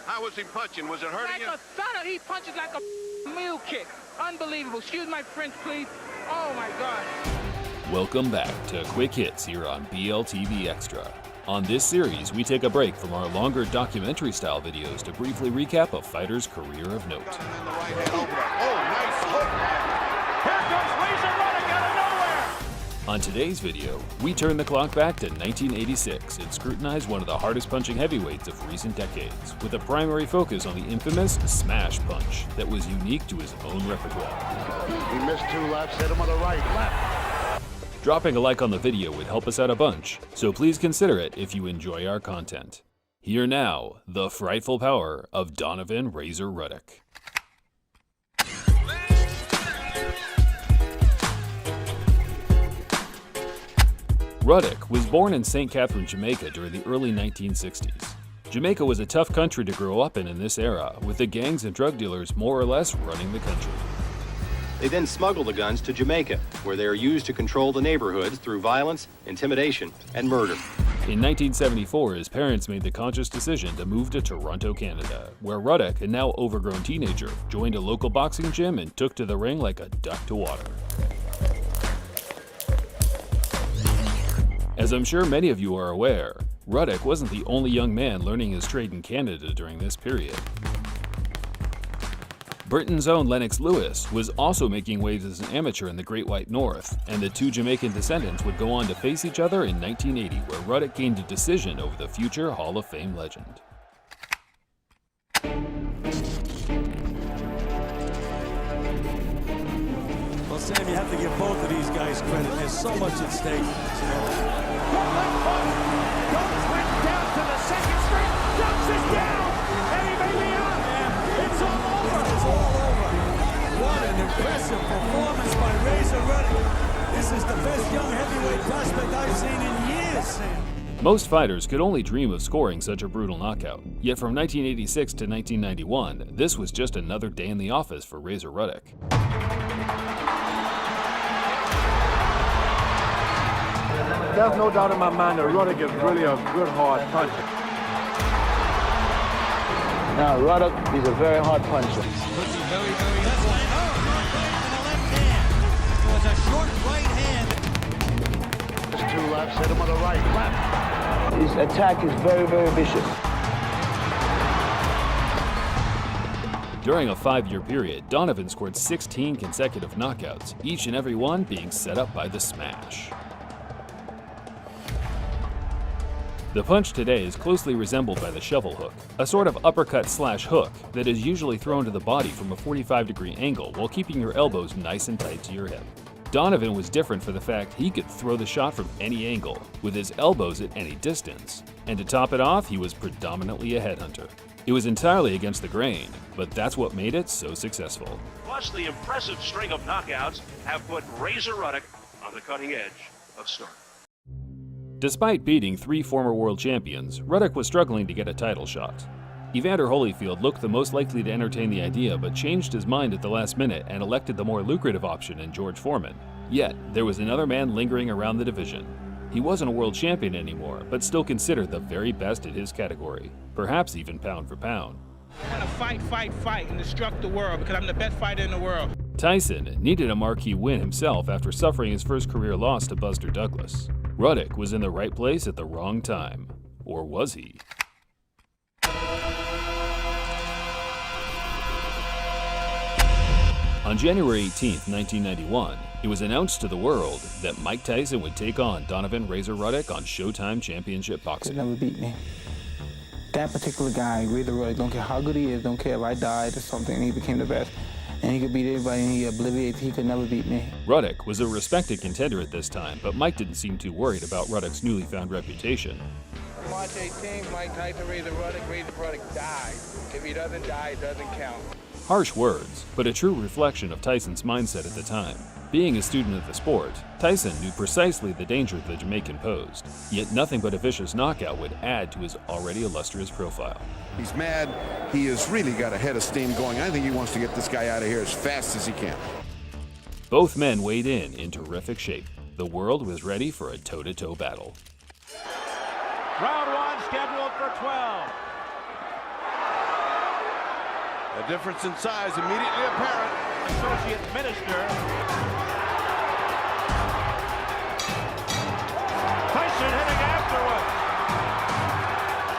How was he punching? Was it hurting you? Like a thunder. He punches like a mule kick. Unbelievable. Excuse my French, please. Oh, my God. Welcome back to Quick Hits here on BLTV Extra. On this series, we take a break from our longer documentary-style videos to briefly recap a fighter's career of note. On today's video, we turn the clock back to 1986 and scrutinize one of the hardest punching heavyweights of recent decades, with a primary focus on the infamous smash punch that was unique to his own repertoire. He missed 2 lefts, hit him on the right, left. Dropping a like on the video would help us out a bunch, so please consider it if you enjoy our content. Here now, the frightful power of Donovan Razor Ruddock. Ruddock was born in St. Catherine, Jamaica during the early 1960s. Jamaica was a tough country to grow up in this era, with the gangs and drug dealers more or less running the country. They then smuggle the guns to Jamaica, where they are used to control the neighborhoods through violence, intimidation, and murder. In 1974, his parents made the conscious decision to move to Toronto, Canada, where Ruddock, a now overgrown teenager, joined a local boxing gym and took to the ring like a duck to water. As I'm sure many of you are aware, Ruddock wasn't the only young man learning his trade in Canada during this period. Britain's own Lennox Lewis was also making waves as an amateur in the Great White North, and the two Jamaican descendants would go on to face each other in 1980, where Ruddock gained a decision over the future Hall of Fame legend. Well, Sam, you have to give both of these guys credit. There's so much at stake. Goes right down to the second string, dumps it down, and he may be out. It's all over. It's all over. What an impressive performance by Razor Ruddock. This is the best young heavyweight prospect I've seen in years, Sam. Most fighters could only dream of scoring such a brutal knockout. Yet from 1986 to 1991, this was just another day in the office for Razor Ruddock. There's no doubt in my mind that Ruddock is really a good hard puncher. Now, Ruddock is a very hard puncher. Looking very, very important. Oh, short right in the left hand. It was a short right hand. Missed 2 lefts, hit him on the right, left. His attack is very, very vicious. During a 5-year period, Donovan scored 16 consecutive knockouts, each and every one being set up by the smash. The punch today is closely resembled by the shovel hook, a sort of uppercut/hook that is usually thrown to the body from a 45-degree angle while keeping your elbows nice and tight to your hip. Donovan was different for the fact he could throw the shot from any angle, with his elbows at any distance. And to top it off, he was predominantly a headhunter. It was entirely against the grain, but that's what made it so successful. Plus, the impressive string of knockouts have put Razor Ruddock on the cutting edge of stardom. Despite beating 3 former world champions, Ruddock was struggling to get a title shot. Evander Holyfield looked the most likely to entertain the idea, but changed his mind at the last minute and elected the more lucrative option in George Foreman. Yet, there was another man lingering around the division. He wasn't a world champion anymore, but still considered the very best in his category, perhaps even pound for pound. I want to fight, and destruct the world because I'm the best fighter in the world. Tyson needed a marquee win himself after suffering his first career loss to Buster Douglas. Ruddock was in the right place at the wrong time. Or was he? On January 18, 1991, it was announced to the world that Mike Tyson would take on Donovan Razor Ruddock on Showtime Championship Boxing. Could never beat me. That particular guy, Razor Ruddock, don't care how good he is, don't care if I died or something, he became the best. And he could beat everybody and he obliterated, he could never beat me. Ruddock was a respected contender at this time, but Mike didn't seem too worried about Ruddock's newly found reputation. March 18th, Mike Tyson, Razor Ruddock dies. If he doesn't die, it doesn't count. Harsh words, but a true reflection of Tyson's mindset at the time. Being a student of the sport, Tyson knew precisely the danger the Jamaican posed, yet nothing but a vicious knockout would add to his already illustrious profile. He's mad. He has really got a head of steam going. I think he wants to get this guy out of here as fast as he can. Both men weighed in terrific shape. The world was ready for a toe-to-toe battle. Round 1 scheduled for 12. The difference in size immediately apparent. Associate Minister. Tyson hitting afterwards.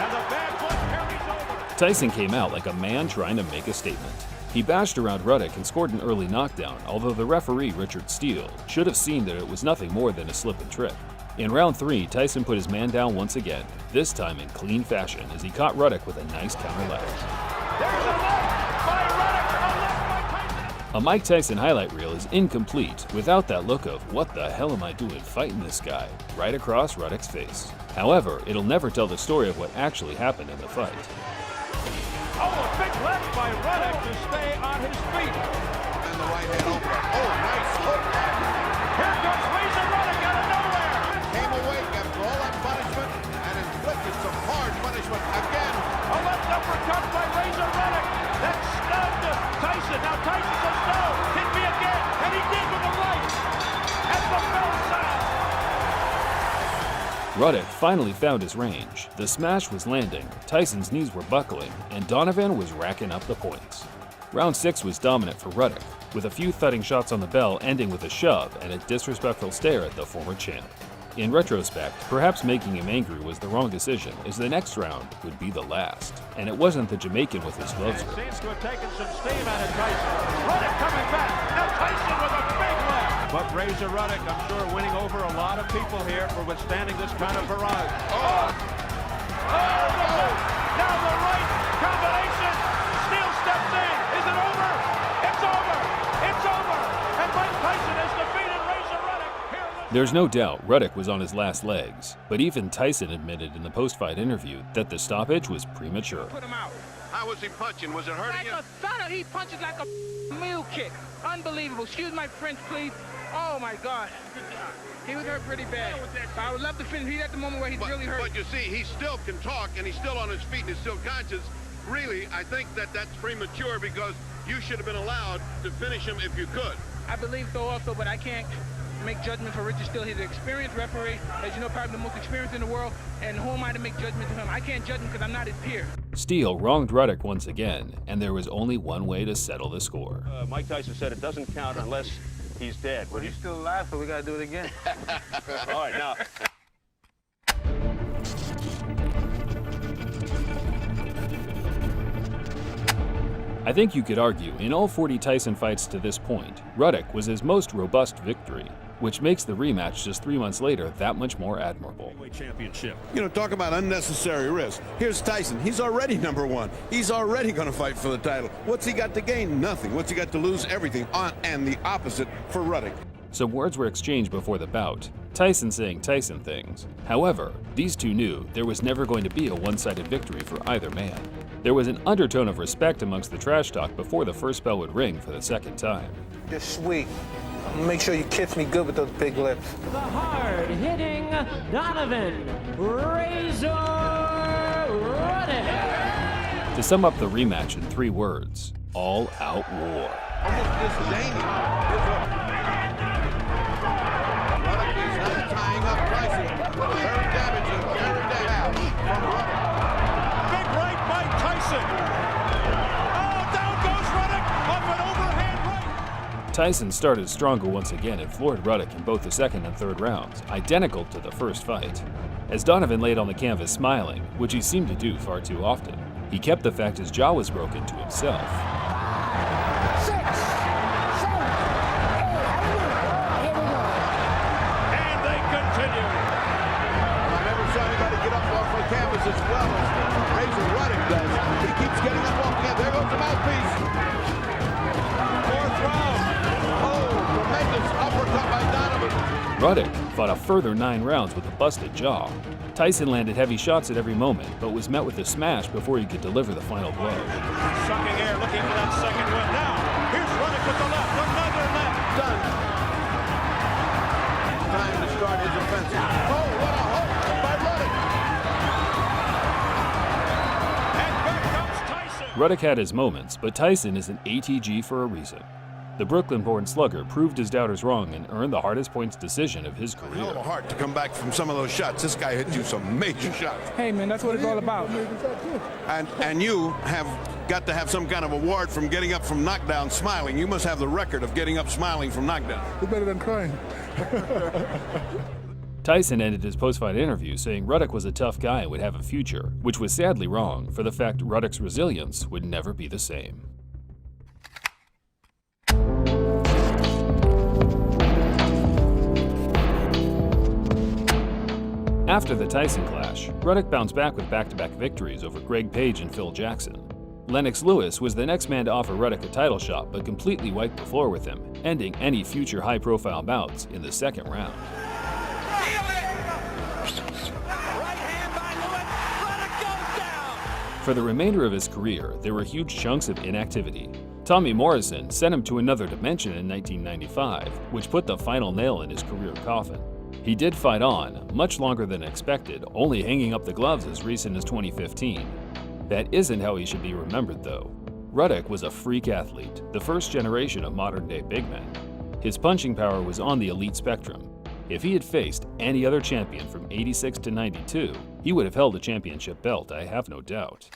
And the bad one carries over. Tyson came out like a man trying to make a statement. He bashed around Ruddock and scored an early knockdown, although the referee, Richard Steele, should have seen that it was nothing more than a slip and trip. In round 3, Tyson put his man down once again, this time in clean fashion as he caught Ruddock with a nice counter left. There's a left by Ruddock, a left by Tyson. A Mike Tyson highlight reel is incomplete without that look of, what the hell am I doing fighting this guy, right across Ruddock's face. However, it'll never tell the story of what actually happened in the fight. Oh, a big left by Ruddock to stay on his feet. And the right hand opener. Oh, nice hook. Here comes Razor Ruddock out of nowhere. Came awake after all that punishment and inflicted some hard punishment again. A left uppercut by Razor Ruddock. That stunned Tyson. Now Tyson says no. Hit me again. And he did with the right. And the bell sound. Ruddock finally found his range. The smash was landing, Tyson's knees were buckling, and Donovan was racking up the points. Round 6 was dominant for Ruddock, with a few thudding shots on the bell ending with a shove and a disrespectful stare at the former champ. In retrospect, perhaps making him angry was the wrong decision, as the next round would be the last. And it wasn't the Jamaican with his gloves It ripped. seems to have taken some steam out of Tyson. Ruddock coming back. Now Tyson with a big left. But Razor Ruddock, I'm sure, winning over a lot of people here for withstanding this kind of barrage. Oh, no! Now the right combination. Steele steps in. Is it over? It's over. It's over. And Mike Tyson has defeated Razor Ruddock. There's no doubt Ruddock was on his last legs, but even Tyson admitted in the post-fight interview that the stoppage was premature. Put him out. How was he punching? Was it hurting him? He punches like a mule kick. Unbelievable. Excuse my French, please. Oh, my God. He was hurt pretty bad. I would love to finish. He's at the moment where he's really hurt. But you see, he still can talk, and he's still on his feet, and he's still conscious. Really, I think that that's premature because you should have been allowed to finish him if you could. I believe so also, but I can't make judgment for Richard Steele. He's an experienced referee, as you know, probably the most experienced in the world, and who am I to make judgment to him? I can't judge him because I'm not his peer. Steele wronged Ruddock once again, and there was only one way to settle the score. Mike Tyson said it doesn't count unless he's dead. But he's still alive, so we gotta do it again. All right, now. I think you could argue, in all 40 Tyson fights to this point, Ruddock was his most robust victory, which makes the rematch just 3 months later that much more admirable. Championship. You know, talk about unnecessary risk. Here's Tyson. He's already #1. He's already going to fight for the title. What's he got to gain? Nothing. What's he got to lose? Everything. And the opposite for Ruddock. Some words were exchanged before the bout, Tyson saying Tyson things. However, these two knew there was never going to be a one-sided victory for either man. There was an undertone of respect amongst the trash talk before the first bell would ring for the second time. You're sweet. Make sure you kiss me good with those big lips. The hard-hitting Donovan Razor Ruddock. To sum up the rematch in 3 words, all-out war. Almost disdaining his hook. Ruddock is now tying up Tyson. Very damaging from Ruddock. Big right by Tyson. Oh, down goes Ruddock off an overhand right. Tyson started stronger once again and floored Ruddock in both the second and third rounds, identical to the first fight. As Donovan laid on the canvas smiling, which he seemed to do far too often, he kept the fact his jaw was broken to himself. 6, 7, 8, here we go. And they continue. I never saw anybody get up off the canvas as well as Razor Ruddock does. He keeps getting up off the canvas. There goes the mouthpiece. 4th round. Oh, tremendous uppercut by Donovan. Ruddock fought a further 9 rounds with a busted jaw. Tyson landed heavy shots at every moment, but was met with a smash before he could deliver the final blow. Sucking air, looking for that second win. Now, here's Ruddock with the left. Another left. Done. Time to start his offensive. Oh, what a hook by Ruddock. And back comes Tyson. Ruddock had his moments, but Tyson is an ATG for a reason. The Brooklyn-born slugger proved his doubters wrong and earned the hardest points decision of his Hell of career. a heart to come back from some of those shots. This guy hit you some major shots. Hey, man, that's what it's all about. And you have got to have some kind of award from getting up from knockdown smiling. You must have the record of getting up smiling from knockdown. It's better than crying. Tyson ended his post-fight interview saying Ruddock was a tough guy and would have a future, which was sadly wrong for the fact Ruddock's resilience would never be the same. After the Tyson clash, Ruddock bounced back with back-to-back victories over Greg Page and Phil Jackson. Lennox Lewis was the next man to offer Ruddock a title shot but completely wiped the floor with him, ending any future high-profile bouts in the second round. For the remainder of his career, there were huge chunks of inactivity. Tommy Morrison sent him to another dimension in 1995, which put the final nail in his career coffin. He did fight on, much longer than expected, only hanging up the gloves as recent as 2015. That isn't how he should be remembered, though. Ruddock was a freak athlete, the first generation of modern-day big men. His punching power was on the elite spectrum. If he had faced any other champion from '86 to '92, he would have held a championship belt, I have no doubt.